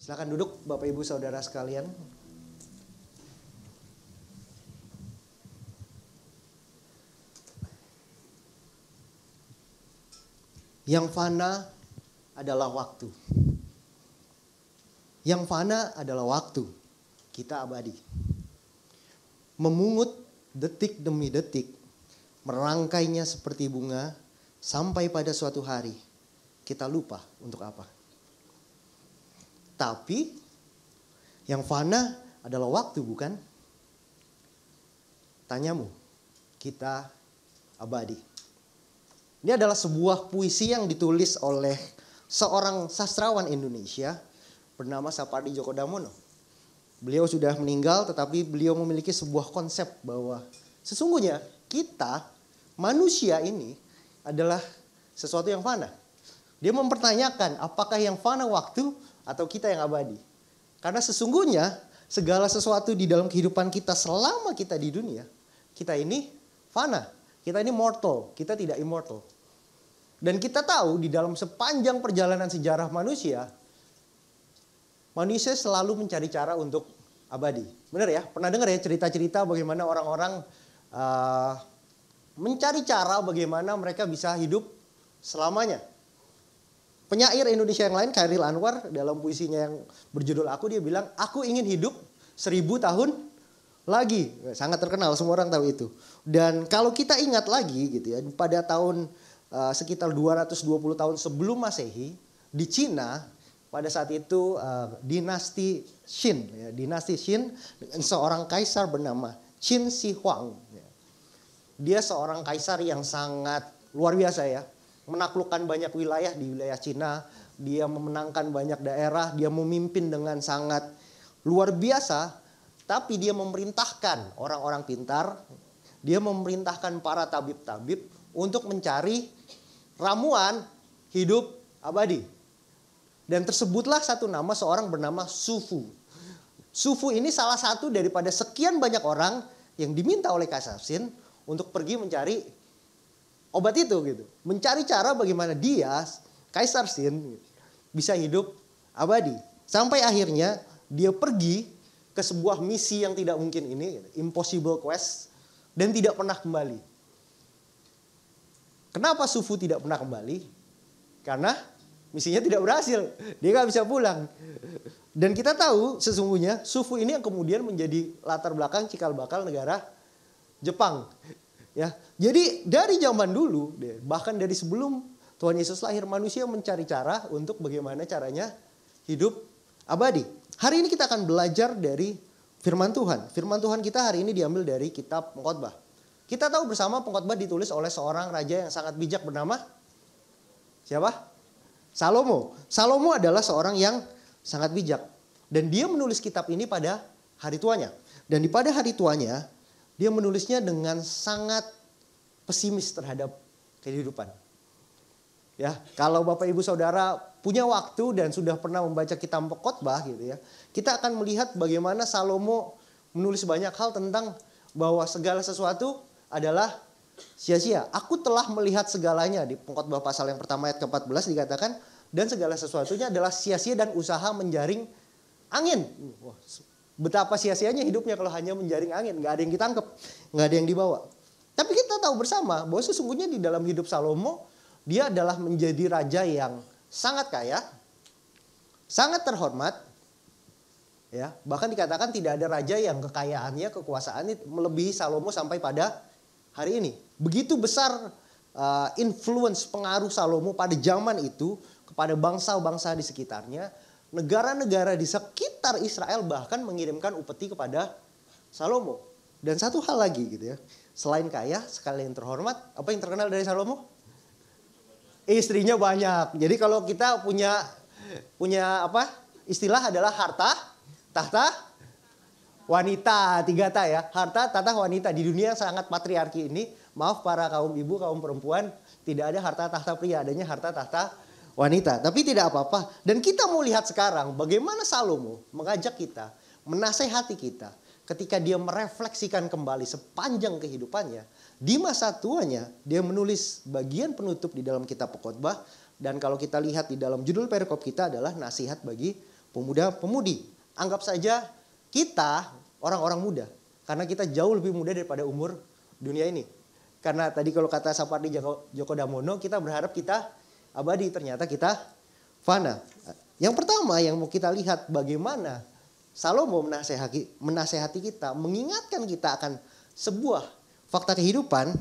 Silakan duduk Bapak Ibu Saudara sekalian. Yang fana adalah waktu. Yang fana adalah waktu. Kita abadi. Memungut detik demi detik, merangkainya seperti bunga, sampai pada suatu hari kita lupa untuk apa. Tapi yang fana adalah waktu, bukan? Tanyamu, kita abadi. Ini adalah sebuah puisi yang ditulis oleh seorang sastrawan Indonesia bernama Sapardi Djoko Damono. Beliau sudah meninggal, tetapi beliau memiliki sebuah konsep bahwa sesungguhnya kita manusia ini adalah sesuatu yang fana. Dia mempertanyakan apakah yang fana waktu atau kita yang abadi. Karena sesungguhnya segala sesuatu di dalam kehidupan kita selama kita di dunia, kita ini fana. Kita ini mortal, kita tidak immortal. Dan kita tahu di dalam sepanjang perjalanan sejarah manusia, manusia selalu mencari cara untuk abadi. Benar ya? Pernah dengar ya cerita-cerita bagaimana orang-orang mencari cara bagaimana mereka bisa hidup selamanya. Penyair Indonesia yang lain, Chairil Anwar, dalam puisinya yang berjudul Aku, dia bilang, aku ingin hidup 1000 tahun lagi. Sangat terkenal, semua orang tahu itu. Dan kalau kita ingat lagi gitu ya, pada tahun sekitar 220 tahun sebelum Masehi, di Cina, pada saat itu dinasti Qin, ya, dinasti Qin dengan seorang kaisar bernama Qin Shi Huang. Dia seorang kaisar yang sangat luar biasa ya. Menaklukkan banyak wilayah di wilayah Cina, dia memenangkan banyak daerah, dia memimpin dengan sangat luar biasa, tapi dia memerintahkan orang-orang pintar, dia memerintahkan para tabib-tabib untuk mencari ramuan hidup abadi. Dan tersebutlah satu nama seorang bernama Sufu. Sufu ini salah satu daripada sekian banyak orang yang diminta oleh Kaisar Qin untuk pergi mencari obat itu gitu. Mencari cara bagaimana dia, Kaisar Qin, bisa hidup abadi. Sampai akhirnya dia pergi ke sebuah misi yang tidak mungkin ini, impossible quest, dan tidak pernah kembali. Kenapa Sufu tidak pernah kembali? Karena misinya tidak berhasil. Dia gak bisa pulang. Dan kita tahu sesungguhnya Sufu ini yang kemudian menjadi latar belakang cikal bakal negara Jepang. Ya, jadi dari zaman dulu, bahkan dari sebelum Tuhan Yesus lahir, manusia mencari cara untuk bagaimana caranya hidup abadi. Hari ini kita akan belajar dari firman Tuhan. Firman Tuhan kita hari ini diambil dari kitab Pengkhotbah. Kita tahu bersama Pengkhotbah ditulis oleh seorang raja yang sangat bijak bernama siapa? Salomo. Salomo adalah seorang yang sangat bijak. Dan dia menulis kitab ini pada hari tuanya. Dan di pada hari tuanya, dia menulisnya dengan sangat pesimis terhadap kehidupan. Ya, kalau Bapak Ibu Saudara punya waktu dan sudah pernah membaca kitab Pengkhotbah gitu ya, kita akan melihat bagaimana Salomo menulis banyak hal tentang bahwa segala sesuatu adalah sia-sia. Aku telah melihat segalanya, di Pengkhotbah pasal yang pertama ayat ke-14 dikatakan, dan segala sesuatunya adalah sia-sia dan usaha menjaring angin. Wah, betapa sia-sianya hidupnya kalau hanya menjaring angin. Gak ada yang ditangkap, gak ada yang dibawa. Tapi kita tahu bersama bahwa sesungguhnya di dalam hidup Salomo, dia adalah menjadi raja yang sangat kaya, sangat terhormat. Ya, bahkan dikatakan tidak ada raja yang kekayaannya, kekuasaannya melebihi Salomo sampai pada hari ini. Begitu besar influence pengaruh Salomo pada zaman itu kepada bangsa-bangsa di sekitarnya. Negara-negara di sekitar Israel bahkan mengirimkan upeti kepada Salomo. Dan satu hal lagi gitu ya. Selain kaya, sekalian terhormat, apa yang terkenal dari Salomo? Istrinya banyak. Jadi kalau kita punya apa? Istilah adalah harta, tahta, wanita. 3 ta ya. Harta, tahta, wanita. Di dunia yang sangat patriarki ini, maaf para kaum ibu, kaum perempuan, tidak ada harta tahta pria, adanya harta tahta wanita. Tapi tidak apa-apa. Dan kita mau lihat sekarang bagaimana Salomo mengajak kita, menasehati kita ketika dia merefleksikan kembali sepanjang kehidupannya. Di masa tuanya dia menulis bagian penutup di dalam kitab Pengkhotbah. Dan kalau kita lihat di dalam judul perikop kita adalah nasihat bagi pemuda-pemudi. Anggap saja kita orang-orang muda. Karena kita jauh lebih muda daripada umur dunia ini. Karena tadi kalau kata Sapardi Djoko Damono, kita berharap kita abadi, ternyata kita fana. Yang pertama yang mau kita lihat bagaimana Salomo menasehati kita, mengingatkan kita akan sebuah fakta kehidupan.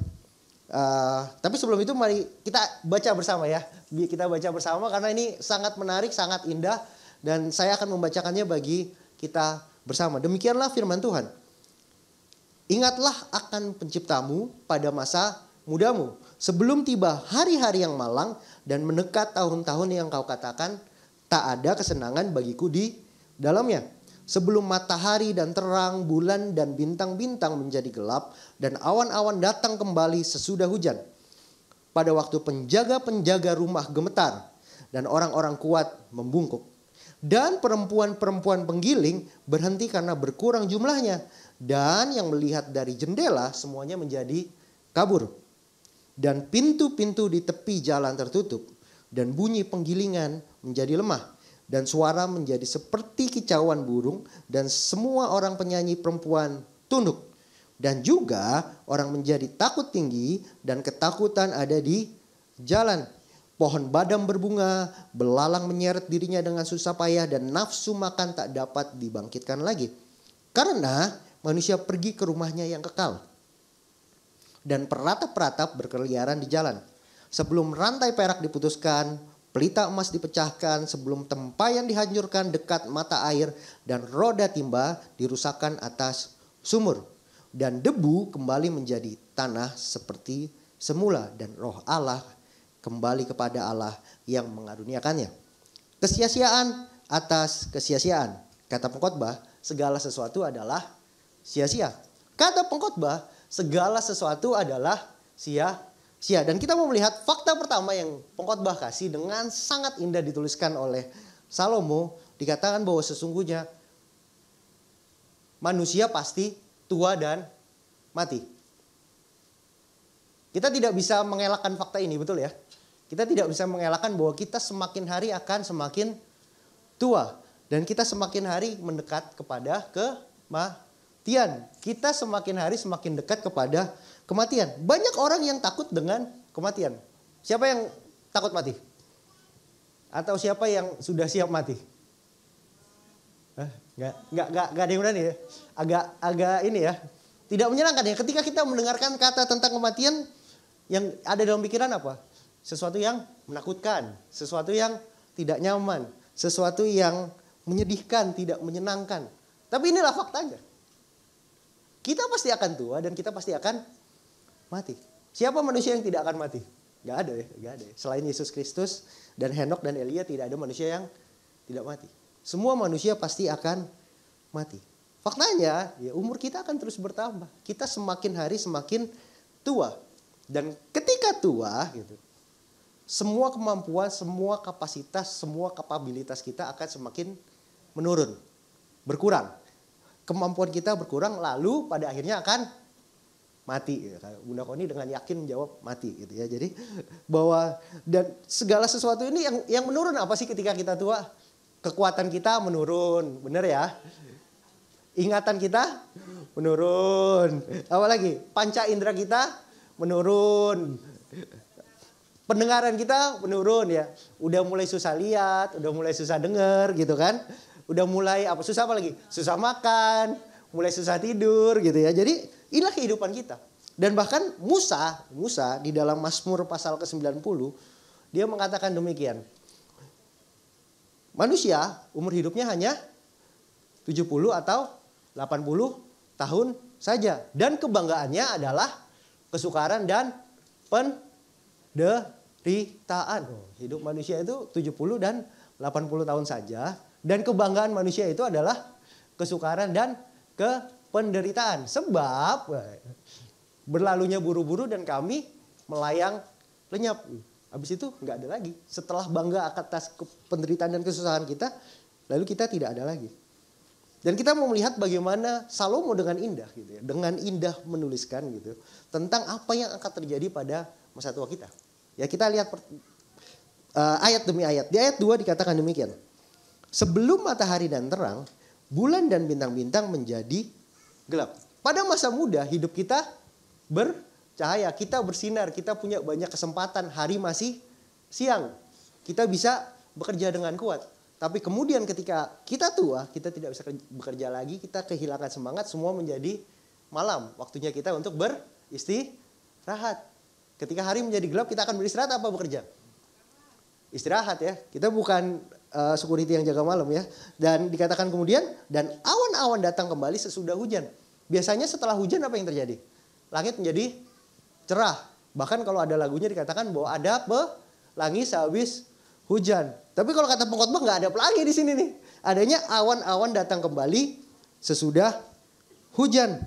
Tapi sebelum itu mari kita baca bersama ya. Kita baca bersama karena ini sangat menarik, sangat indah. Dan saya akan membacakannya bagi kita bersama. Demikianlah firman Tuhan. Ingatlah akan penciptamu pada masa mudamu. Sebelum tiba hari-hari yang malang dan mendekat tahun-tahun yang kau katakan, tak ada kesenangan bagiku di dalamnya. Sebelum matahari dan terang, bulan dan bintang-bintang menjadi gelap, dan awan-awan datang kembali sesudah hujan. Pada waktu penjaga-penjaga rumah gemetar, dan orang-orang kuat membungkuk. Dan perempuan-perempuan penggiling berhenti karena berkurang jumlahnya. Dan yang melihat dari jendela semuanya menjadi kabur. Dan pintu-pintu di tepi jalan tertutup. Dan bunyi penggilingan menjadi lemah. Dan suara menjadi seperti kicauan burung. Dan semua orang penyanyi perempuan tunduk. Dan juga orang menjadi takut tinggi. Dan ketakutan ada di jalan. Pohon badam berbunga, belalang menyeret dirinya dengan susah payah, dan nafsu makan tak dapat dibangkitkan lagi. Karena manusia pergi ke rumahnya yang kekal. Dan peratap-peratap berkeliaran di jalan. Sebelum rantai perak diputuskan, pelita emas dipecahkan, sebelum tempayan dihancurkan dekat mata air, dan roda timba dirusakkan atas sumur. Dan debu kembali menjadi tanah seperti semula, dan roh Allah kembali kepada Allah yang mengaruniakannya. Kesia-siaan atas kesia-siaan. Kata pengkhotbah, segala sesuatu adalah sia-sia. Kata pengkhotbah, segala sesuatu adalah sia-sia. Dan kita mau melihat fakta pertama yang pengkhotbah kasih dengan sangat indah dituliskan oleh Salomo. Dikatakan bahwa sesungguhnya manusia pasti tua dan mati. Kita tidak bisa mengelakkan fakta ini, betul ya? Kita tidak bisa mengelakkan bahwa kita semakin hari akan semakin tua. Dan kita semakin hari mendekat kepada kematian. Kita semakin hari semakin dekat kepada kematian. Banyak orang yang takut dengan kematian. Siapa yang takut mati? Atau siapa yang sudah siap mati? Nggak ada yang berani ya. Agak ini ya. Tidak menyenangkan ya. Ketika kita mendengarkan kata tentang kematian, yang ada dalam pikiran apa? Sesuatu yang menakutkan, sesuatu yang tidak nyaman, sesuatu yang menyedihkan, tidak menyenangkan. Tapi inilah faktanya. Kita pasti akan tua dan kita pasti akan mati. Siapa manusia yang tidak akan mati? Gak ada ya, gak ada. Selain Yesus Kristus dan Henok dan Elia, tidak ada manusia yang tidak mati. Semua manusia pasti akan mati. Faktanya, ya umur kita akan terus bertambah. Kita semakin hari semakin tua. Dan ketika tua, gitu, semua kemampuan, semua kapasitas, semua kapabilitas kita akan semakin menurun, berkurang. Kemampuan kita berkurang, lalu pada akhirnya akan mati. Bunda Koni dengan yakin menjawab mati, gitu ya. Jadi bahwa dan segala sesuatu ini yang menurun apa sih ketika kita tua? Kekuatan kita menurun, benar ya? Ingatan kita menurun. Apalagi panca indera kita menurun. Pendengaran kita menurun ya. Udah mulai susah lihat, udah mulai susah dengar gitu kan. Udah mulai susah apa lagi? Susah makan, mulai susah tidur gitu ya. Jadi inilah kehidupan kita. Dan bahkan Musa di dalam Mazmur pasal ke-90 dia mengatakan demikian. Manusia umur hidupnya hanya 70 atau 80 tahun saja. Dan kebanggaannya adalah kesukaran dan penderitaan. Hidup manusia itu 70 dan 80 tahun saja. Dan kebanggaan manusia itu adalah kesukaran dan penderitaan. Sebab berlalunya buru-buru dan kami melayang lenyap. Habis itu nggak ada lagi. Setelah bangga atas penderitaan dan kesusahan kita, lalu kita tidak ada lagi. Dan kita mau melihat bagaimana Salomo dengan indah gitu ya, dengan indah menuliskan gitu tentang apa yang akan terjadi pada masa tua kita. Ya kita lihat ayat demi ayat. Di ayat 2 dikatakan demikian. Sebelum matahari dan terang, bulan dan bintang-bintang menjadi gelap. Pada masa muda hidup kita bercahaya, kita bersinar, kita punya banyak kesempatan. Hari masih siang, kita bisa bekerja dengan kuat. Tapi kemudian ketika kita tua, kita tidak bisa bekerja lagi, kita kehilangan semangat, semua menjadi malam. Waktunya kita untuk beristirahat. Ketika hari menjadi gelap, kita akan beristirahat apa bekerja? Istirahat ya. Kita bukan security yang jaga malam ya. Dan dikatakan kemudian, dan awan-awan datang kembali sesudah hujan. Biasanya setelah hujan apa yang terjadi? Langit menjadi cerah. Bahkan kalau ada lagunya dikatakan bahwa ada pelangi sehabis hujan. Tapi kalau kata pengkhotbah nggak ada pelangi di sini nih. Adanya awan-awan datang kembali sesudah hujan.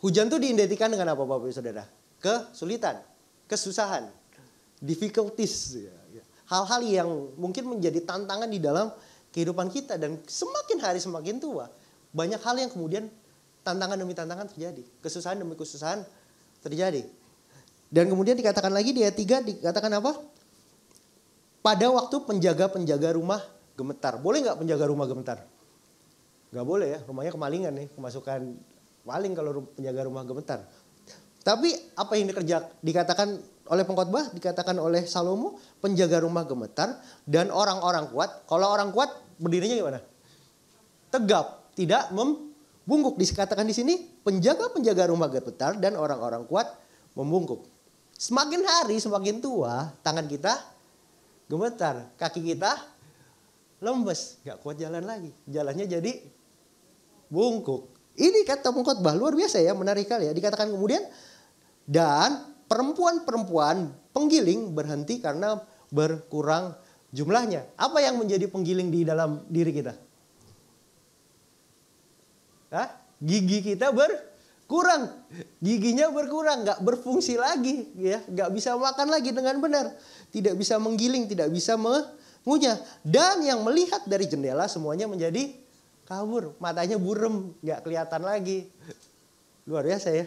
Hujan itu diidentikan dengan apa Bapak Ibu Saudara? Kesulitan, kesusahan, difficulties. Hal-hal yang mungkin menjadi tantangan di dalam kehidupan kita. Dan semakin hari semakin tua, banyak hal yang kemudian tantangan demi tantangan terjadi. Kesusahan demi kesusahan terjadi. Dan kemudian dikatakan lagi di ayat 3, dikatakan apa? Pada waktu penjaga-penjaga rumah gemetar. Boleh nggak penjaga rumah gemetar? Nggak boleh ya, rumahnya kemalingan nih. Kemasukan maling kalau penjaga rumah gemetar. Tapi apa yang dikatakan oleh pengkhotbah, dikatakan oleh Salomo, penjaga rumah gemetar dan orang-orang kuat. Kalau orang kuat berdirinya gimana? Tegap, tidak membungkuk. Dikatakan di sini penjaga-penjaga rumah gemetar dan orang-orang kuat membungkuk. Semakin hari semakin tua, tangan kita gemetar, kaki kita lemes, nggak kuat jalan lagi. Jalannya jadi bungkuk. Ini kata pengkhotbah luar biasa ya, menarik kali ya. Dikatakan kemudian, dan perempuan-perempuan penggiling berhenti karena berkurang jumlahnya. Apa yang menjadi penggiling di dalam diri kita? Gigi kita berkurang. Giginya berkurang, nggak berfungsi lagi, ya, nggak bisa makan lagi dengan benar. Tidak bisa menggiling, tidak bisa mengunyah. Dan yang melihat dari jendela semuanya menjadi kabur, matanya burem, nggak kelihatan lagi. Luar biasa ya.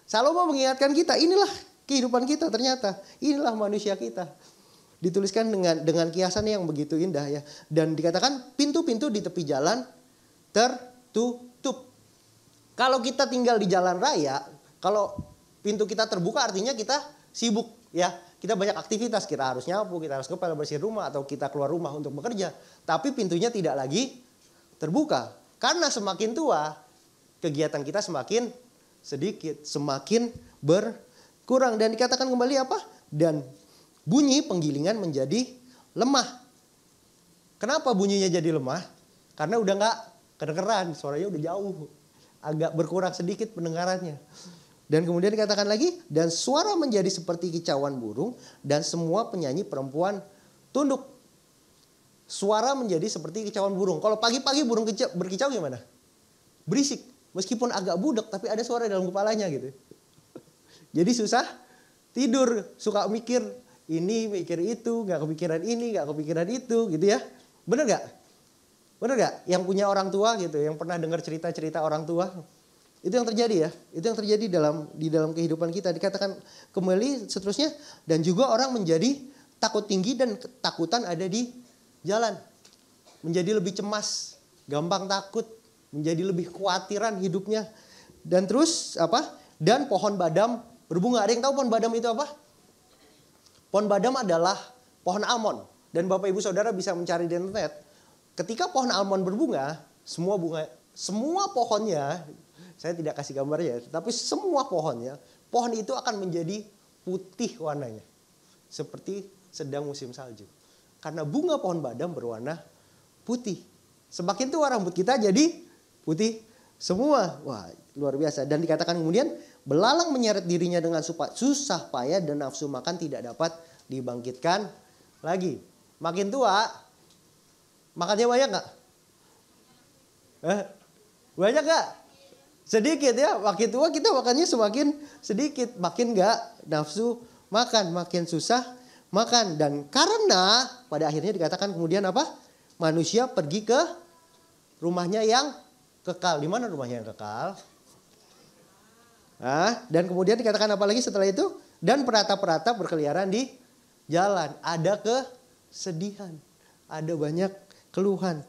Salomo mengingatkan kita, inilah kehidupan kita ternyata. Inilah manusia kita. Dituliskan dengan kiasan yang begitu indah ya. Dan dikatakan pintu-pintu di tepi jalan tertutup. Kalau kita tinggal di jalan raya, kalau pintu kita terbuka artinya kita sibuk ya. Kita banyak aktivitas, kita harus nyapu, kita harus ngepel, bersihin rumah, atau kita keluar rumah untuk bekerja. Tapi pintunya tidak lagi terbuka. Karena semakin tua, kegiatan kita semakin sedikit, semakin berkurang. Dan dikatakan kembali apa? Dan bunyi penggilingan menjadi lemah. Kenapa bunyinya jadi lemah? Karena udah nggak kedengeran, suaranya udah jauh. Agak berkurang sedikit pendengarannya. Dan kemudian dikatakan lagi, dan suara menjadi seperti kicauan burung, dan semua penyanyi perempuan tunduk. Suara menjadi seperti kicauan burung. Kalau pagi-pagi burung berkicau gimana? Berisik. Meskipun agak budak, tapi ada suara dalam kepalanya gitu. Jadi susah tidur. Suka mikir ini, mikir itu. Gak kepikiran ini, gak kepikiran itu gitu ya. Bener gak? Bener gak? Yang punya orang tua gitu. Yang pernah dengar cerita-cerita orang tua. Itu yang terjadi ya. Itu yang terjadi di dalam kehidupan kita. Dikatakan kembali seterusnya. Dan juga orang menjadi takut tinggi dan ketakutan ada di jalan. Menjadi lebih cemas. Gampang takut. Menjadi lebih khawatiran hidupnya. Dan terus apa? Dan pohon badam berbunga. Ada yang tahu pohon badam itu apa? Pohon badam adalah pohon almond. Dan Bapak Ibu Saudara bisa mencari di internet. Ketika pohon almond berbunga. Semua pohonnya. Saya tidak kasih gambarnya, tapi semua pohonnya, pohon itu akan menjadi putih warnanya. Seperti sedang musim salju. Karena bunga pohon badam berwarna putih. Semakin tua rambut kita jadi putih semua. Wah, luar biasa. Dan dikatakan kemudian, belalang menyeret dirinya dengan susah payah dan nafsu makan tidak dapat dibangkitkan lagi. Makin tua, makannya banyak gak? Banyak gak? Sedikit ya, makin tua kita makannya semakin sedikit. Makin gak nafsu makan, makin susah makan. Dan karena pada akhirnya dikatakan kemudian apa? Manusia pergi ke rumahnya yang kekal. Di mana rumahnya yang kekal? Dan kemudian dikatakan apa lagi setelah itu? Dan perata-perata berkeliaran di jalan. Ada kesedihan. Ada banyak keluhan.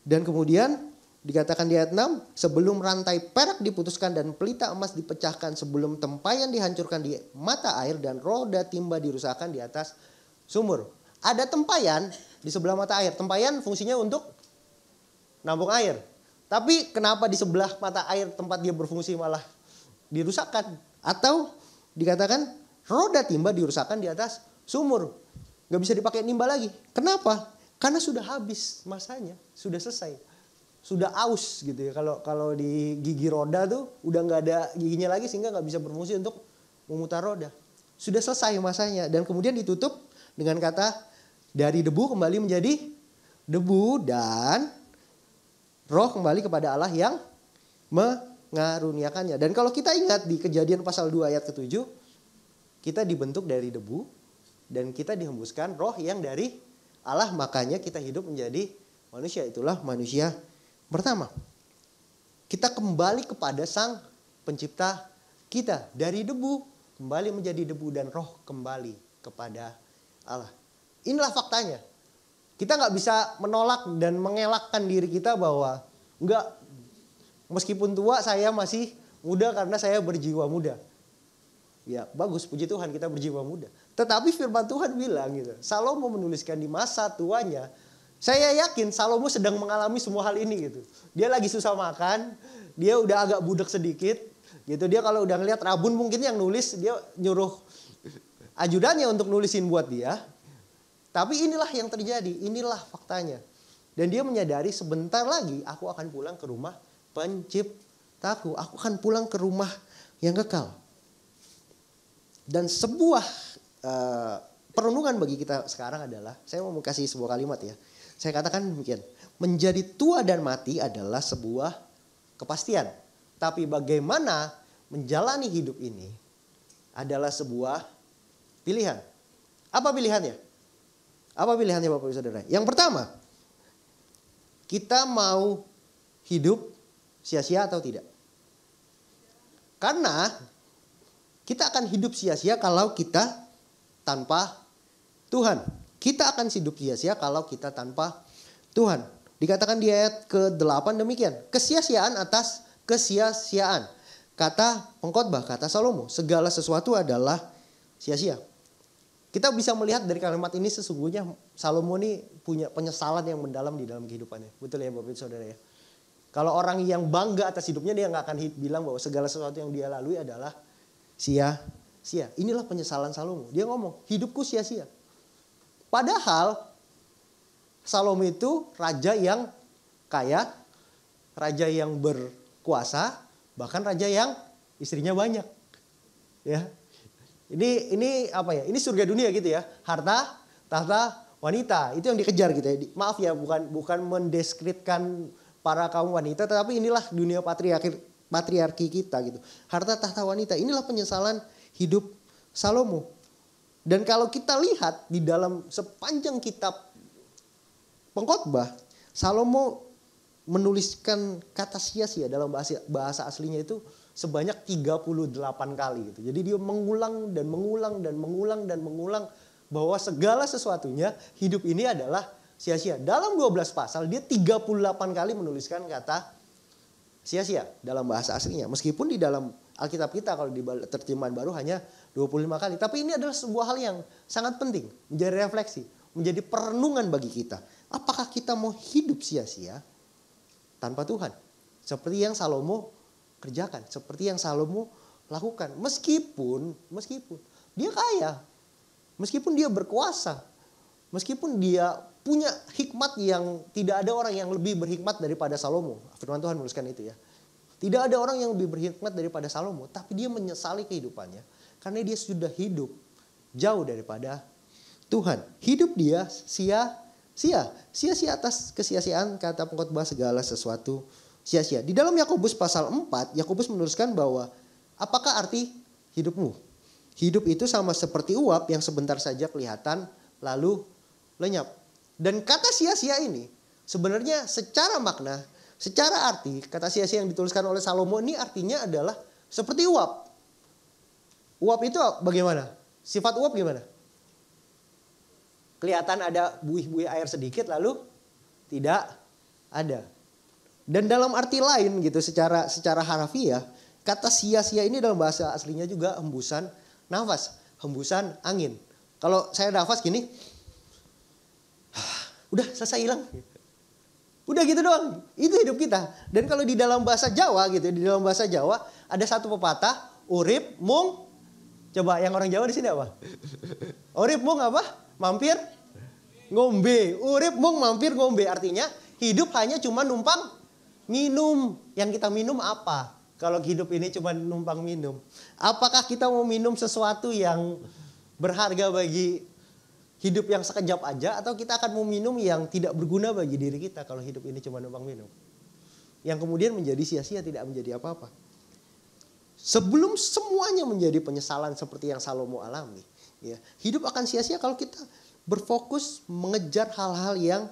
Dan kemudian dikatakan di ayat 6, sebelum rantai perak diputuskan dan pelita emas dipecahkan, sebelum tempayan dihancurkan di mata air dan roda timba dirusakkan di atas sumur. Ada tempayan di sebelah mata air. Tempayan fungsinya untuk nampung air. Tapi kenapa di sebelah mata air tempat dia berfungsi malah dirusakkan? Atau dikatakan roda timba dirusakkan di atas sumur. Gak bisa dipakai nimba lagi. Kenapa? Karena sudah habis masanya. Sudah selesai. Sudah aus gitu ya. Kalau di gigi roda tuh udah gak ada giginya lagi sehingga gak bisa berfungsi untuk memutar roda. Sudah selesai masanya. Dan kemudian ditutup dengan kata dari debu kembali menjadi debu dan roh kembali kepada Allah yang mengaruniakannya. Dan kalau kita ingat di Kejadian pasal 2 ayat ke-7, kita dibentuk dari debu dan kita dihembuskan roh yang dari Allah, makanya kita hidup menjadi manusia. Itulah manusia pertama. Kita kembali kepada Sang Pencipta kita. Dari debu kembali menjadi debu dan roh kembali kepada Allah. Inilah faktanya. Kita gak bisa menolak dan mengelakkan diri kita bahwa enggak, meskipun tua saya masih muda karena saya berjiwa muda. Ya bagus, puji Tuhan kita berjiwa muda. Tetapi firman Tuhan bilang gitu, Salomo menuliskan di masa tuanya. Saya yakin Salomo sedang mengalami semua hal ini gitu. Dia lagi susah makan, dia udah agak budek sedikit gitu. Dia kalau udah ngeliat rabun mungkin yang nulis, dia nyuruh ajudannya untuk nulisin buat dia. Tapi inilah yang terjadi, inilah faktanya. Dan dia menyadari sebentar lagi aku akan pulang ke rumah Penciptaku. Aku akan pulang ke rumah yang kekal. Dan sebuah perenungan bagi kita sekarang adalah, saya mau kasih sebuah kalimat ya. Saya katakan demikian, menjadi tua dan mati adalah sebuah kepastian. Tapi bagaimana menjalani hidup ini adalah sebuah pilihan. Apa pilihannya? Apa pilihannya Bapak Ibu Saudara? Yang pertama, kita mau hidup sia-sia atau tidak? Karena kita akan hidup sia-sia kalau kita tanpa Tuhan. Kita akan hidup sia-sia kalau kita tanpa Tuhan. Dikatakan di ayat ke-8 demikian. Kesia-siaan atas kesia-siaan. Kata pengkhotbah, kata Salomo, segala sesuatu adalah sia-sia. Kita bisa melihat dari kalimat ini sesungguhnya Salomo ini punya penyesalan yang mendalam di dalam kehidupannya. Betul ya Bapak Ibu Saudara ya. Kalau orang yang bangga atas hidupnya, dia gak akan bilang bahwa segala sesuatu yang dia lalui adalah sia-sia. Inilah penyesalan Salomo. Dia ngomong, hidupku sia-sia. Padahal Salomo itu raja yang kaya, raja yang berkuasa, bahkan raja yang istrinya banyak. Ya. Ini apa ya? Ini surga dunia gitu ya. Harta, tahta, wanita. Itu yang dikejar gitu ya. Maaf ya, bukan mendeskripsikan para kaum wanita, tetapi inilah dunia patriarki kita gitu. Harta, tahta, wanita. Inilah penyesalan hidup Salomo. Dan kalau kita lihat di dalam sepanjang kitab Pengkhotbah, Salomo menuliskan kata sia-sia dalam bahasa aslinya itu sebanyak 38 kali gitu. Jadi dia mengulang dan mengulang dan mengulang dan mengulang bahwa segala sesuatunya hidup ini adalah sia-sia. Dalam 12 pasal dia 38 kali menuliskan kata sia-sia dalam bahasa aslinya. Meskipun di dalam Alkitab kita kalau di terjemahan baru hanya 25 kali. Tapi ini adalah sebuah hal yang sangat penting. Menjadi refleksi. Menjadi perenungan bagi kita. Apakah kita mau hidup sia-sia tanpa Tuhan? Seperti yang Salomo kerjakan. Seperti yang Salomo lakukan. Meskipun dia kaya. Meskipun dia berkuasa. Meskipun dia punya hikmat yang tidak ada orang yang lebih berhikmat daripada Salomo. Firman Tuhan menuliskan itu ya. Tidak ada orang yang lebih berhikmat daripada Salomo. Tapi dia menyesali kehidupannya. Karena dia sudah hidup jauh daripada Tuhan. Hidup dia sia-sia. Sia-sia atas kesia-siaan kata pengkhotbah segala sesuatu sia-sia. Di dalam Yakobus pasal 4, Yakobus menuliskan bahwa apakah arti hidupmu? Hidup itu sama seperti uap yang sebentar saja kelihatan lalu lenyap. Dan kata sia-sia ini sebenarnya secara makna, secara arti, kata sia-sia yang dituliskan oleh Salomo ini artinya adalah seperti uap. Uap itu bagaimana? Sifat uap gimana? kelihatan ada buih-buih air sedikit lalu tidak ada. Dan dalam arti lain gitu secara harafiah, kata sia-sia ini dalam bahasa aslinya juga hembusan nafas, hembusan angin. Kalau saya nafas gini, udah selesai hilang. Udah gitu doang. Itu hidup kita. Dan kalau di dalam bahasa Jawa gitu, di dalam bahasa Jawa ada satu pepatah, urip mung. Coba yang orang Jawa di sini apa? Urip mung apa? Mampir ngombe. Urip mung mampir ngombe. Artinya hidup hanya cuma numpang minum. Yang kita minum apa? Kalau hidup ini cuma numpang minum. Apakah kita mau minum sesuatu yang berharga bagi hidup yang sekejap aja, atau kita akan mau minum yang tidak berguna bagi diri kita kalau hidup ini cuma numpang minum? Yang kemudian menjadi sia-sia, tidak menjadi apa-apa. Sebelum semuanya menjadi penyesalan seperti yang Salomo alami, ya, hidup akan sia-sia kalau kita berfokus mengejar hal-hal yang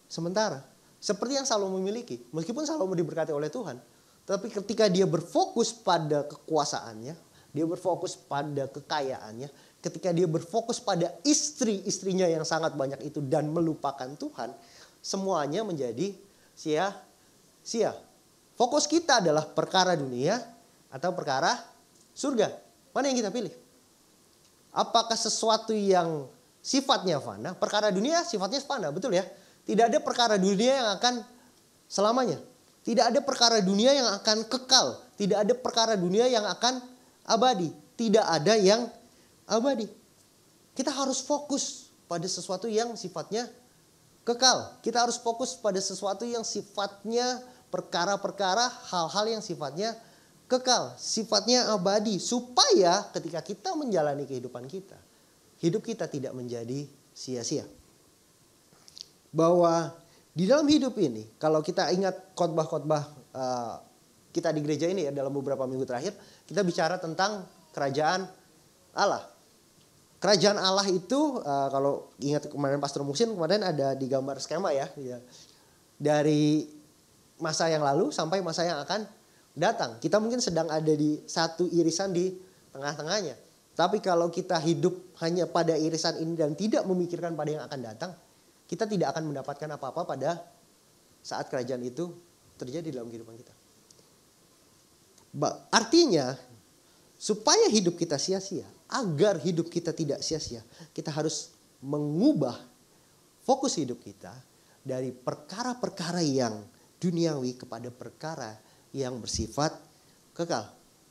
sementara. Seperti yang Salomo miliki. Meskipun Salomo diberkati oleh Tuhan, tapi ketika dia berfokus pada kekuasaannya, dia berfokus pada kekayaannya, ketika dia berfokus pada istrinya yang sangat banyak itu dan melupakan Tuhan, semuanya menjadi sia-sia. Fokus kita adalah perkara dunia atau perkara surga. Mana yang kita pilih? Apakah sesuatu yang sifatnya fana? Perkara dunia sifatnya fana, betul ya? Tidak ada perkara dunia yang akan selamanya. Tidak ada perkara dunia yang akan kekal. Tidak ada perkara dunia yang akan abadi. Tidak ada yang abadi. Kita harus fokus pada sesuatu yang sifatnya kekal. Kita harus fokus pada sesuatu yang sifatnya perkara-perkara, hal-hal yang sifatnya kekal, sifatnya abadi. Supaya ketika kita menjalani kehidupan kita, hidup kita tidak menjadi sia-sia. Bahwa di dalam hidup ini, kalau kita ingat khotbah-khotbah kita di gereja ini ya, dalam beberapa minggu terakhir, kita bicara tentang kerajaan Allah. Kerajaan Allah itu kalau ingat kemarin Pastor Musin kemarin ada di gambar skema ya. Dari masa yang lalu sampai masa yang akan datang. Kita mungkin sedang ada di satu irisan di tengah-tengahnya. Tapi kalau kita hidup hanya pada irisan ini dan tidak memikirkan pada yang akan datang, kita tidak akan mendapatkan apa-apa pada saat kerajaan itu terjadi dalam kehidupan kita. Artinya, supaya hidup kita sia-sia, agar hidup kita tidak sia-sia, kita harus mengubah fokus hidup kita dari perkara-perkara yang duniawi kepada perkara yang bersifat kekal.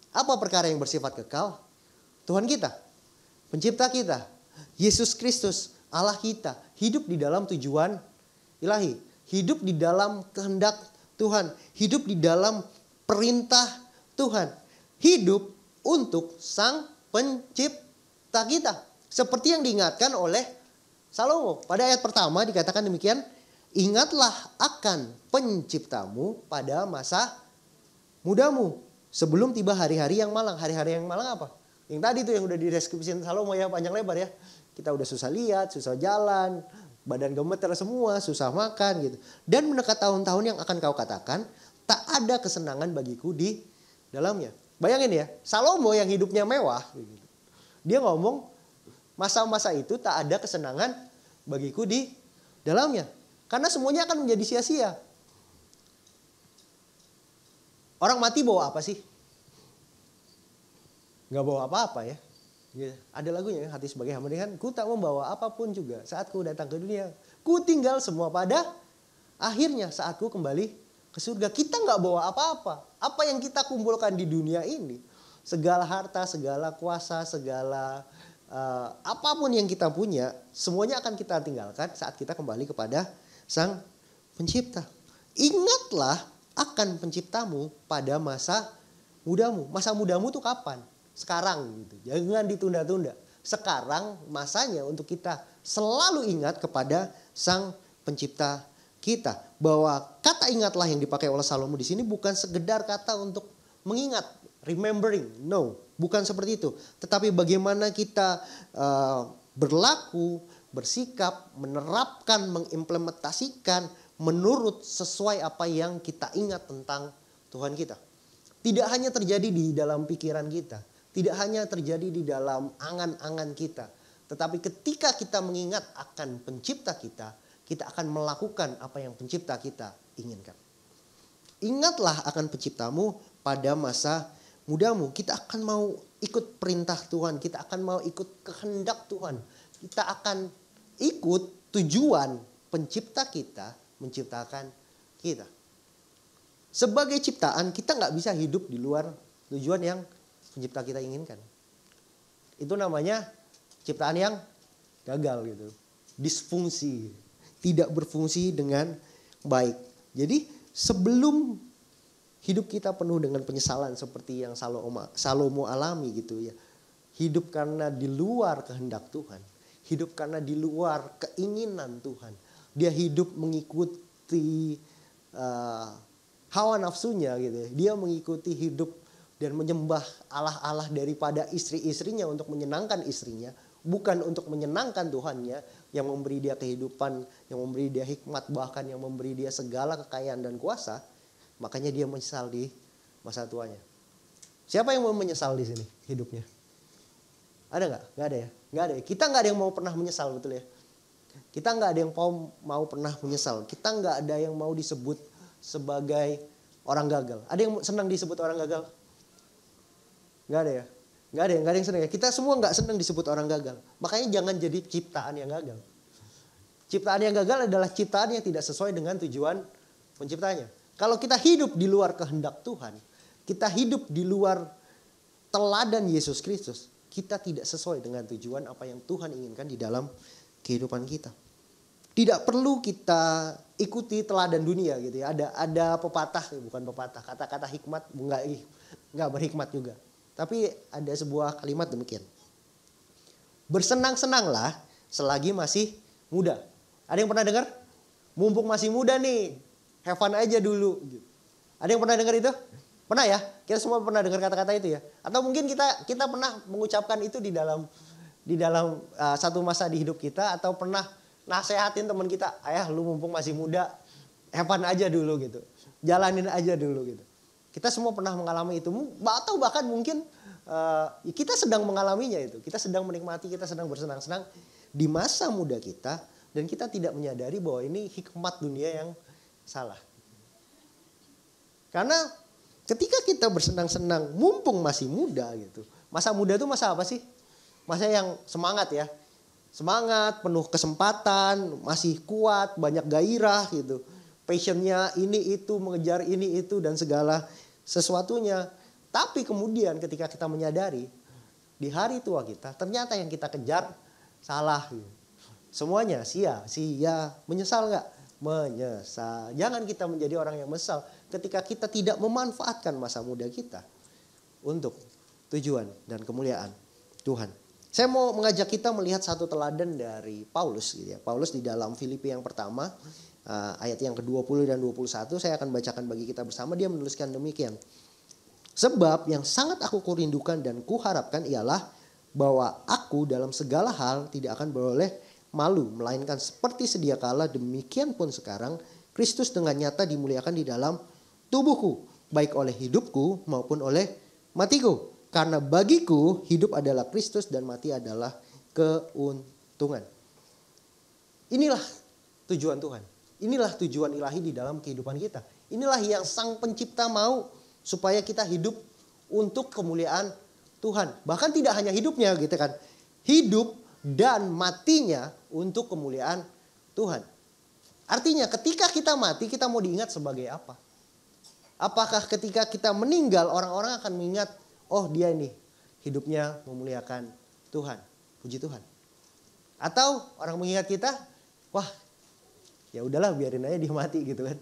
Apa perkara yang bersifat kekal? Tuhan kita, pencipta kita, Yesus Kristus, Allah kita, hidup di dalam tujuan ilahi, hidup di dalam kehendak Tuhan, hidup di dalam perintah Tuhan, hidup untuk Sang Pencipta kita. Seperti yang diingatkan oleh Salomo. Pada ayat pertama dikatakan demikian, ingatlah akan penciptamu pada masa mudamu, sebelum tiba hari-hari yang malang. Hari-hari yang malang apa? Yang tadi itu yang udah dideskripsikan Salomo ya, panjang lebar ya. Kita udah susah lihat, susah jalan, badan gemeter semua, susah makan gitu. Dan mendekat tahun-tahun yang akan kau katakan, tak ada kesenangan bagiku di dalamnya. Bayangin ya, Salomo yang hidupnya mewah, gitu. Dia ngomong masa-masa itu tak ada kesenangan bagiku di dalamnya. Karena semuanya akan menjadi sia-sia. Orang mati bawa apa sih? Gak bawa apa-apa ya. Ya, ada lagunya hati sebagai hamba Tuhan, ku tak membawa apapun juga saat ku datang ke dunia. Ku tinggal semua pada akhirnya saat ku kembali ke surga. Kita gak bawa apa-apa. Apa yang kita kumpulkan di dunia ini, segala harta, segala kuasa, segala apapun yang kita punya, semuanya akan kita tinggalkan saat kita kembali kepada Sang Pencipta. Ingatlah akan penciptamu pada masa mudamu. Masa mudamu itu kapan? Sekarang gitu. Jangan ditunda-tunda. Sekarang masanya untuk kita selalu ingat kepada Sang Pencipta kita. Bahwa kata ingatlah yang dipakai oleh Salomo di sini bukan sekedar kata untuk mengingat, remembering. No, bukan seperti itu. Tetapi bagaimana kita berlaku, bersikap, menerapkan, mengimplementasikan menurut sesuai apa yang kita ingat tentang Tuhan kita. Tidak hanya terjadi di dalam pikiran kita, tidak hanya terjadi di dalam angan-angan kita, Tetapi ketika kita mengingat akan pencipta kita, kita akan melakukan apa yang pencipta kita inginkan. Ingatlah akan penciptamu pada masa mudamu. Kita akan mau ikut perintah Tuhan. Kita akan mau ikut kehendak Tuhan. Kita akan ikut tujuan pencipta kita menciptakan kita. Sebagai ciptaan kita nggak bisa hidup di luar tujuan yang pencipta kita inginkan. Itu namanya ciptaan yang gagal gitu. Disfungsi. Tidak berfungsi dengan baik. Jadi sebelum hidup kita penuh dengan penyesalan seperti yang Salomo alami gitu ya. Hidup karena di luar kehendak Tuhan. Hidup karena di luar keinginan Tuhan. Dia hidup mengikuti hawa nafsunya gitu ya. Dia mengikuti hidup dan menyembah Allah-Allah daripada istri-istrinya untuk menyenangkan istrinya. Bukan untuk menyenangkan Tuhannya yang memberi dia kehidupan, yang memberi dia hikmat, bahkan yang memberi dia segala kekayaan dan kuasa. Makanya dia menyesal di masa tuanya. Siapa yang mau menyesal di sini hidupnya? Ada nggak? Nggak ada ya? Nggak ada ya? Kita nggak ada yang mau pernah menyesal, betul ya? Kita nggak ada yang mau pernah menyesal. Kita nggak ada yang mau disebut sebagai orang gagal. Ada yang senang disebut orang gagal? Nggak ada ya? Nggak ada yang senang ya. Kita semua nggak senang disebut orang gagal. Makanya jangan jadi ciptaan yang gagal. Ciptaan yang gagal adalah ciptaan yang tidak sesuai dengan tujuan penciptanya. Kalau kita hidup di luar kehendak Tuhan, kita hidup di luar teladan Yesus Kristus, kita tidak sesuai dengan tujuan apa yang Tuhan inginkan di dalam kehidupan kita. Tidak perlu kita ikuti teladan dunia gitu ya. Ada pepatah, bukan pepatah, kata-kata hikmat enggak berhikmat juga. Tapi ada sebuah kalimat demikian. Bersenang-senanglah selagi masih muda. Ada yang pernah dengar? Mumpung masih muda nih, have fun aja dulu. Ada yang pernah dengar itu? Pernah ya? Kita semua pernah dengar kata-kata itu ya? Atau mungkin kita pernah mengucapkan itu di dalam satu masa di hidup kita, atau pernah nasehatin teman kita, ayah lu mumpung masih muda, have fun aja dulu gitu. Jalanin aja dulu gitu. Kita semua pernah mengalami itu, atau bahkan mungkin kita sedang mengalaminya itu. Kita sedang menikmati, kita sedang bersenang-senang di masa muda kita, dan kita tidak menyadari bahwa ini hikmat dunia yang salah. Karena ketika kita bersenang-senang mumpung masih muda gitu. Masa muda itu masa apa sih? Masa yang semangat ya. Semangat, penuh kesempatan, masih kuat, banyak gairah gitu. Passionnya ini itu, mengejar ini itu dan segala sesuatunya. Tapi kemudian ketika kita menyadari di hari tua kita, ternyata yang kita kejar salah gitu. Semuanya sia-sia. Menyesal nggak? Menyesal. Jangan kita menjadi orang yang menyesal ketika kita tidak memanfaatkan masa muda kita untuk tujuan dan kemuliaan Tuhan. Saya mau mengajak kita melihat satu teladan dari Paulus gitu ya. Paulus di dalam Filipi yang pertama ayat yang ke-20 dan 21 saya akan bacakan bagi kita bersama. Dia menuliskan demikian. Sebab yang sangat aku kurindukan dan kuharapkan ialah bahwa aku dalam segala hal tidak akan beroleh malu, melainkan seperti sedia kala demikian pun sekarang Kristus dengan nyata dimuliakan di dalam tubuhku, baik oleh hidupku maupun oleh matiku. Karena bagiku hidup adalah Kristus dan mati adalah keuntungan. Inilah tujuan Tuhan. Inilah tujuan ilahi di dalam kehidupan kita. Inilah yang Sang Pencipta mau supaya kita hidup untuk kemuliaan Tuhan. Bahkan tidak hanya hidupnya gitu kan. Hidup dan matinya untuk kemuliaan Tuhan. Artinya ketika kita mati, kita mau diingat sebagai apa? Apakah ketika kita meninggal orang-orang akan mengingat, oh dia ini hidupnya memuliakan Tuhan. Puji Tuhan. Atau orang mengingat kita, wah ya udahlah biarin aja dia mati gitu kan.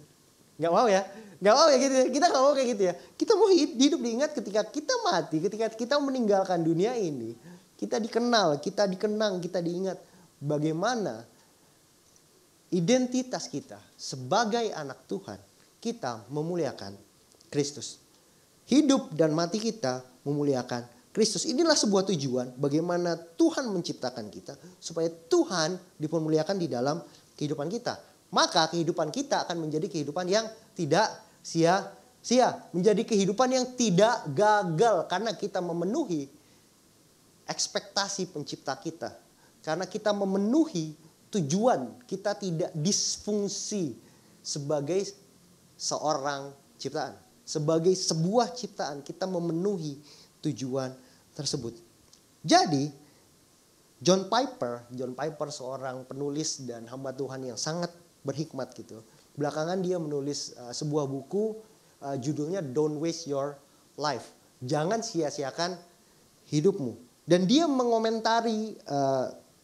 Gak mau ya. Gak mau ya gitu ya. Kita gak mau kayak gitu ya. Kita mau hidup diingat ketika kita mati. Ketika kita meninggalkan dunia ini. Kita dikenal, kita dikenang, kita diingat. Bagaimana identitas kita sebagai anak Tuhan. Kita memuliakan Kristus. Hidup dan mati kita memuliakan Kristus. Inilah sebuah tujuan bagaimana Tuhan menciptakan kita. Supaya Tuhan dipermuliakan di dalam kehidupan kita. Maka kehidupan kita akan menjadi kehidupan yang tidak sia-sia. Menjadi kehidupan yang tidak gagal. Karena kita memenuhi ekspektasi pencipta kita. Karena kita memenuhi tujuan, kita tidak disfungsi sebagai seorang ciptaan. Sebagai sebuah ciptaan, kita memenuhi tujuan tersebut. Jadi, John Piper seorang penulis dan hamba Tuhan yang sangat berhikmat gitu. Belakangan dia menulis sebuah buku judulnya Don't Waste Your Life. Jangan sia-siakan hidupmu. Dan dia mengomentari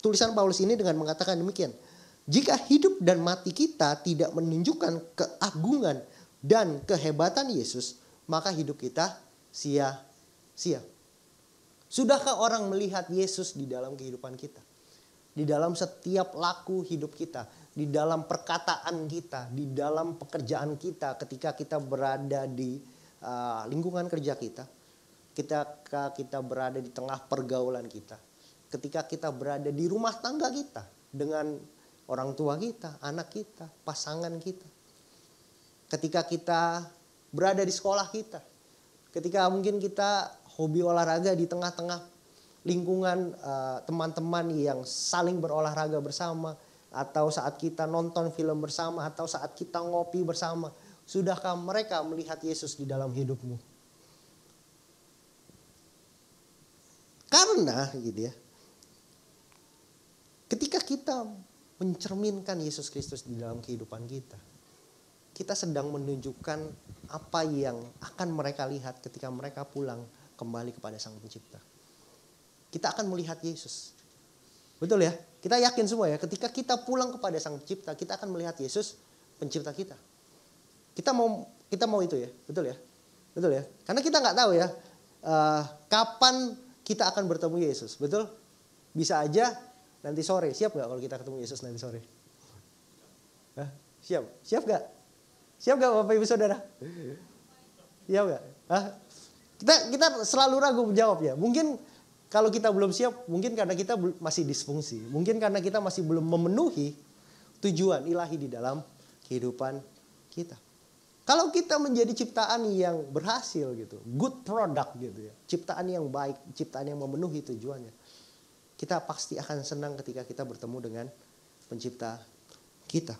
tulisan Paulus ini dengan mengatakan demikian. Jika hidup dan mati kita tidak menunjukkan keagungan dan kehebatan Yesus, maka hidup kita sia-sia. Sudahkah orang melihat Yesus di dalam kehidupan kita? Di dalam setiap laku hidup kita, di dalam perkataan kita, di dalam pekerjaan kita, ketika kita berada di lingkungan kerja kita, ketika kita berada di tengah pergaulan kita, ketika kita berada di rumah tangga kita dengan orang tua kita, anak kita, pasangan kita. Ketika kita berada di sekolah kita, ketika mungkin kita hobi olahraga di tengah-tengah lingkungan teman-teman yang saling berolahraga bersama, atau saat kita nonton film bersama, atau saat kita ngopi bersama, sudahkah mereka melihat Yesus di dalam hidupmu? Karena gitu ya, ketika kita mencerminkan Yesus Kristus di dalam kehidupan kita, kita sedang menunjukkan apa yang akan mereka lihat ketika mereka pulang kembali kepada Sang Pencipta. Kita akan melihat Yesus. Betul ya? Kita yakin semua ya, ketika kita pulang kepada Sang Pencipta, kita akan melihat Yesus, Pencipta kita. Kita mau itu ya, betul ya? Betul ya? Karena kita nggak tahu ya, kapan kita akan bertemu Yesus, betul? Bisa aja nanti sore. Siap nggak kalau kita ketemu Yesus nanti sore? Hah? Siap nggak? Siap gak Bapak Ibu Saudara? Siap gak? Kita selalu ragu menjawab ya. Mungkin kalau kita belum siap, mungkin karena kita masih disfungsi. Mungkin karena kita masih belum memenuhi tujuan ilahi di dalam kehidupan kita. Kalau kita menjadi ciptaan yang berhasil gitu, good product gitu ya, ciptaan yang baik, ciptaan yang memenuhi tujuannya, kita pasti akan senang ketika kita bertemu dengan Pencipta kita.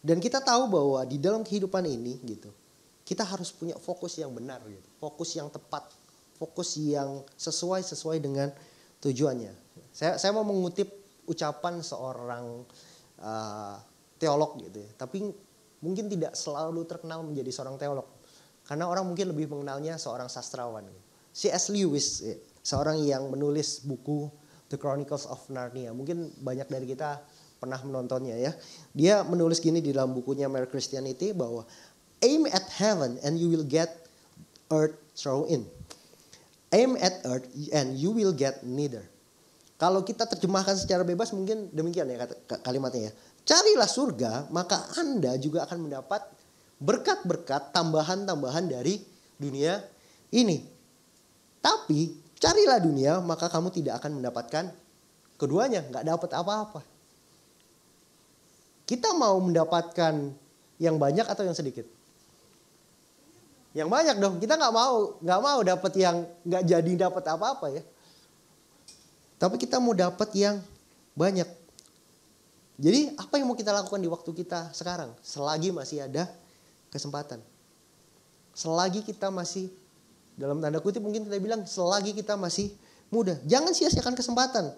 Dan kita tahu bahwa di dalam kehidupan ini gitu, kita harus punya fokus yang benar gitu, fokus yang tepat, fokus yang sesuai dengan tujuannya. Saya mau mengutip ucapan seorang teolog gitu ya, tapi mungkin tidak selalu terkenal menjadi seorang teolog, karena orang mungkin lebih mengenalnya seorang sastrawan. C.S. Lewis, seorang yang menulis buku The Chronicles of Narnia, mungkin banyak dari kita pernah menontonnya ya. Dia menulis gini di dalam bukunya Mere Christianity bahwa aim at heaven and you will get earth thrown in. Aim at earth and you will get neither. Kalau kita terjemahkan secara bebas mungkin demikian ya kalimatnya ya. Carilah surga maka Anda juga akan mendapat berkat-berkat tambahan-tambahan dari dunia ini. Tapi carilah dunia maka kamu tidak akan mendapatkan keduanya. Gak dapat apa-apa. Kita mau mendapatkan yang banyak atau yang sedikit? Yang banyak dong. Kita nggak mau dapat yang nggak jadi dapat apa-apa ya. Tapi kita mau dapat yang banyak. Jadi apa yang mau kita lakukan di waktu kita sekarang? Selagi masih ada kesempatan. Selagi kita masih, dalam tanda kutip mungkin kita bilang, selagi kita masih muda. Jangan sia-siakan kesempatan.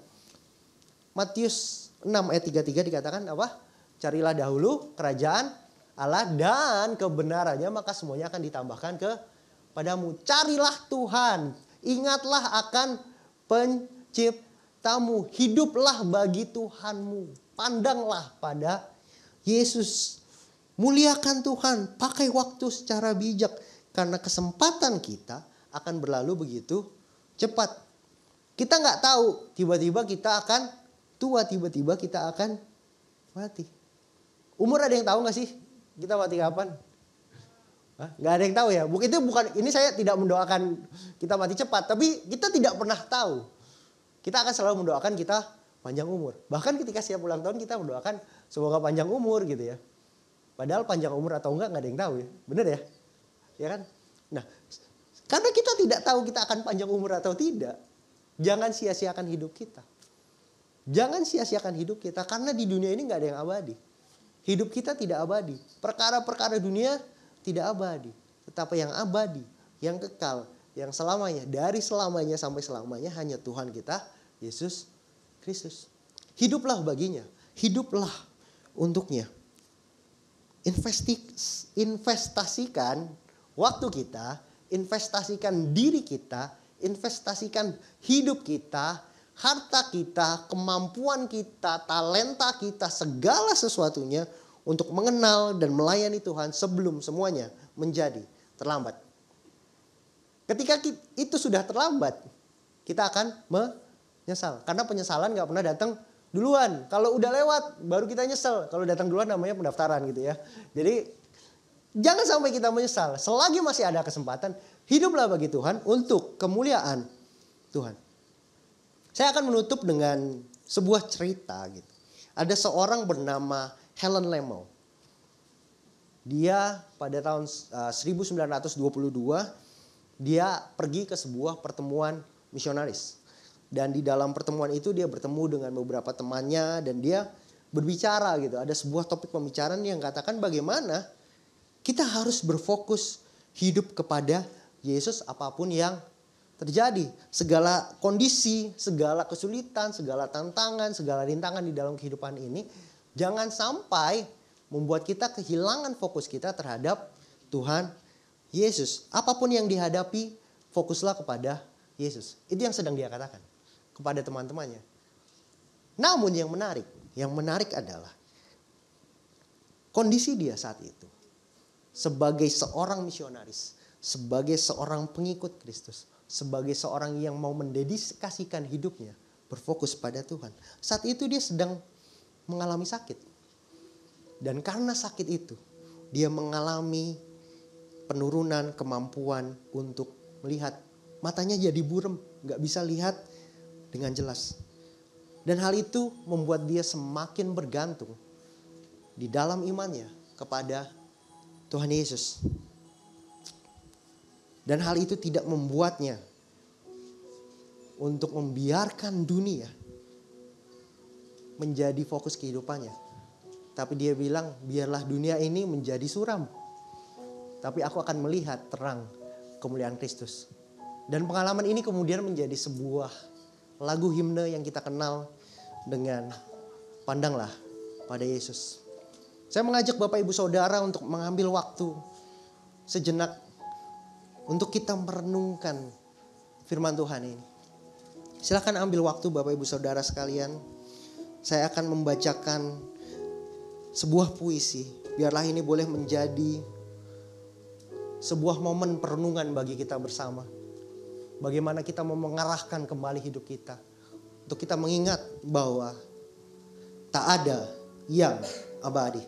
Matius 6 ayat 33 dikatakan apa? Carilah dahulu kerajaan Allah dan kebenarannya, maka semuanya akan ditambahkan kepadamu. Carilah Tuhan, ingatlah akan Penciptamu, hiduplah bagi Tuhanmu, pandanglah pada Yesus. Muliakan Tuhan, pakai waktu secara bijak, karena kesempatan kita akan berlalu begitu cepat. Kita nggak tahu, tiba-tiba kita akan tua, tiba-tiba kita akan mati. Umur ada yang tahu nggak sih kita mati kapan? Nggak ada yang tahu ya. Ini saya tidak mendoakan kita mati cepat, tapi kita tidak pernah tahu. Kita akan selalu mendoakan kita panjang umur. Bahkan ketika siap ulang tahun kita mendoakan semoga panjang umur gitu ya. Padahal panjang umur atau enggak nggak ada yang tahu ya. Bener ya? Ya kan? Nah, karena kita tidak tahu kita akan panjang umur atau tidak, jangan sia-siakan hidup kita. Jangan sia-siakan hidup kita, karena di dunia ini gak ada yang abadi. Hidup kita tidak abadi. Perkara-perkara dunia tidak abadi. Tetapi yang abadi, yang kekal, yang selamanya, dari selamanya sampai selamanya hanya Tuhan kita, Yesus Kristus. Hiduplah baginya, hiduplah untuknya. Investasikan waktu kita, investasikan diri kita, investasikan hidup kita, harta kita, kemampuan kita, talenta kita, segala sesuatunya untuk mengenal dan melayani Tuhan sebelum semuanya menjadi terlambat. Ketika itu sudah terlambat, kita akan menyesal. Karena penyesalan gak pernah datang duluan. Kalau udah lewat, baru kita nyesel. Kalau datang duluan namanya pendaftaran gitu ya. Jadi jangan sampai kita menyesal. Selagi masih ada kesempatan, hiduplah bagi Tuhan untuk kemuliaan Tuhan. Saya akan menutup dengan sebuah cerita gitu. Ada seorang bernama Helen Lemmel. Dia pada tahun 1922 dia pergi ke sebuah pertemuan misionaris. Dan di dalam pertemuan itu dia bertemu dengan beberapa temannya dan dia berbicara gitu. Ada sebuah topik pembicaraan yang katakan bagaimana kita harus berfokus hidup kepada Yesus apapun yang terjadi. Segala kondisi, segala kesulitan, segala tantangan, segala rintangan di dalam kehidupan ini jangan sampai membuat kita kehilangan fokus kita terhadap Tuhan Yesus. Apapun yang dihadapi, fokuslah kepada Yesus. Itu yang sedang dia katakan kepada teman-temannya. Namun yang menarik adalah kondisi dia saat itu. Sebagai seorang misionaris, sebagai seorang pengikut Kristus, sebagai seorang yang mau mendedikasikan hidupnya berfokus pada Tuhan. Saat itu dia sedang mengalami sakit. Dan karena sakit itu, dia mengalami penurunan kemampuan untuk melihat. Matanya jadi buram, gak bisa lihat dengan jelas. Dan hal itu membuat dia semakin bergantung di dalam imannya kepada Tuhan Yesus. Dan hal itu tidak membuatnya untuk membiarkan dunia menjadi fokus kehidupannya. Tapi dia bilang, biarlah dunia ini menjadi suram, tapi aku akan melihat terang kemuliaan Kristus. Dan pengalaman ini kemudian menjadi sebuah lagu himne yang kita kenal dengan Pandanglah pada Yesus. Saya mengajak Bapak Ibu Saudara untuk mengambil waktu sejenak untuk kita merenungkan firman Tuhan ini. Silakan ambil waktu Bapak Ibu Saudara sekalian. Saya akan membacakan sebuah puisi. Biarlah ini boleh menjadi sebuah momen perenungan bagi kita bersama. Bagaimana kita mau mengarahkan kembali hidup kita. Untuk kita mengingat bahwa tak ada yang abadi.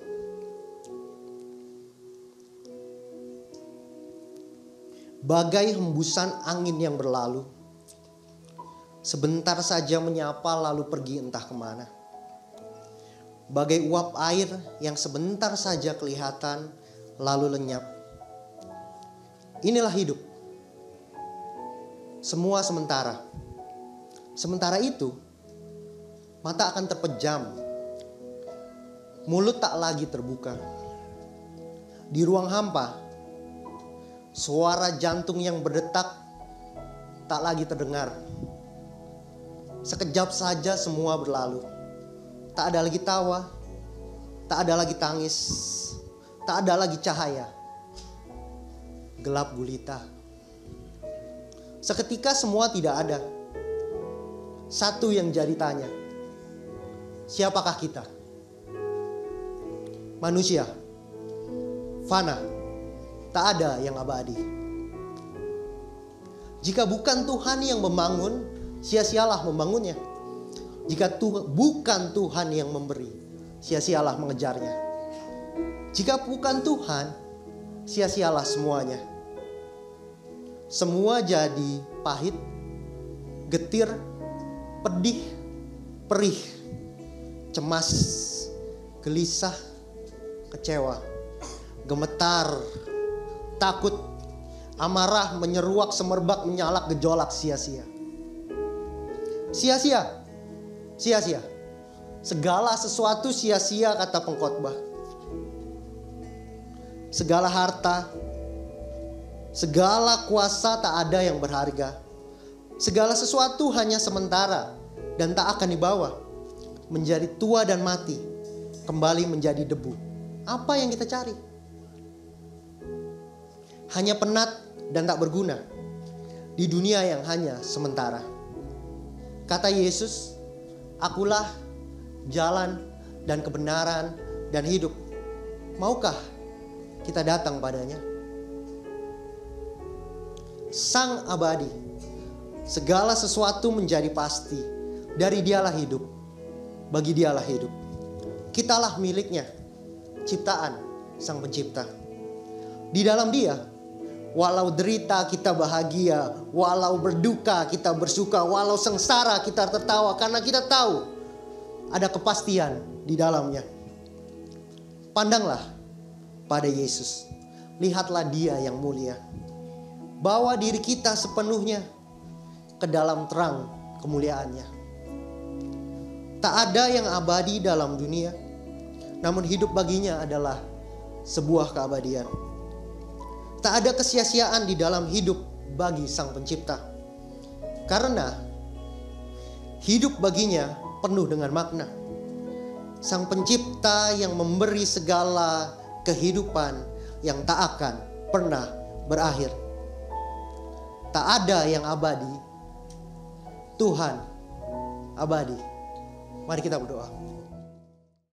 Bagai hembusan angin yang berlalu, sebentar saja menyapa lalu pergi entah kemana. Bagai uap air yang sebentar saja kelihatan lalu lenyap. Inilah hidup. Semua sementara. Sementara itu, mata akan terpejam. Mulut tak lagi terbuka. Di ruang hampa, suara jantung yang berdetak tak lagi terdengar. Sekejap saja semua berlalu. Tak ada lagi tawa, tak ada lagi tangis, tak ada lagi cahaya. Gelap gulita. Seketika semua tidak ada. Satu yang jadi tanya, siapakah kita? Manusia, fana, tak ada yang abadi. Jika bukan Tuhan yang membangun, sia-sialah membangunnya. Jika bukan Tuhan yang memberi, sia-sialah mengejarnya. Jika bukan Tuhan, sia-sialah semuanya. Semua jadi pahit, getir, pedih, perih, cemas, gelisah, kecewa, gemetar, takut, amarah, menyeruak, semerbak, menyalak, gejolak, sia-sia. Sia-sia. sia-sia. Segala sesuatu sia-sia, kata pengkhotbah. Segala harta, segala kuasa tak ada yang berharga. Segala sesuatu hanya sementara dan tak akan dibawa. Menjadi tua dan mati, kembali menjadi debu. Apa yang kita cari? Hanya penat dan tak berguna di dunia yang hanya sementara. Kata Yesus, akulah jalan dan kebenaran dan hidup. Maukah kita datang padanya? Sang abadi, segala sesuatu menjadi pasti. Dari Dialah hidup, bagi Dialah hidup. Kitalah miliknya, ciptaan Sang Pencipta. Di dalam Dia, walau derita kita bahagia, walau berduka kita bersuka, walau sengsara kita tertawa, karena kita tahu ada kepastian di dalamnya. Pandanglah pada Yesus, lihatlah Dia yang mulia. Bawa diri kita sepenuhnya ke dalam terang kemuliaannya. Tak ada yang abadi dalam dunia, namun hidup baginya adalah sebuah keabadian. Tak ada kesia-siaan di dalam hidup bagi Sang Pencipta, karena hidup baginya penuh dengan makna. Sang Pencipta yang memberi segala kehidupan yang tak akan pernah berakhir. Tak ada yang abadi, Tuhan abadi. Mari kita berdoa.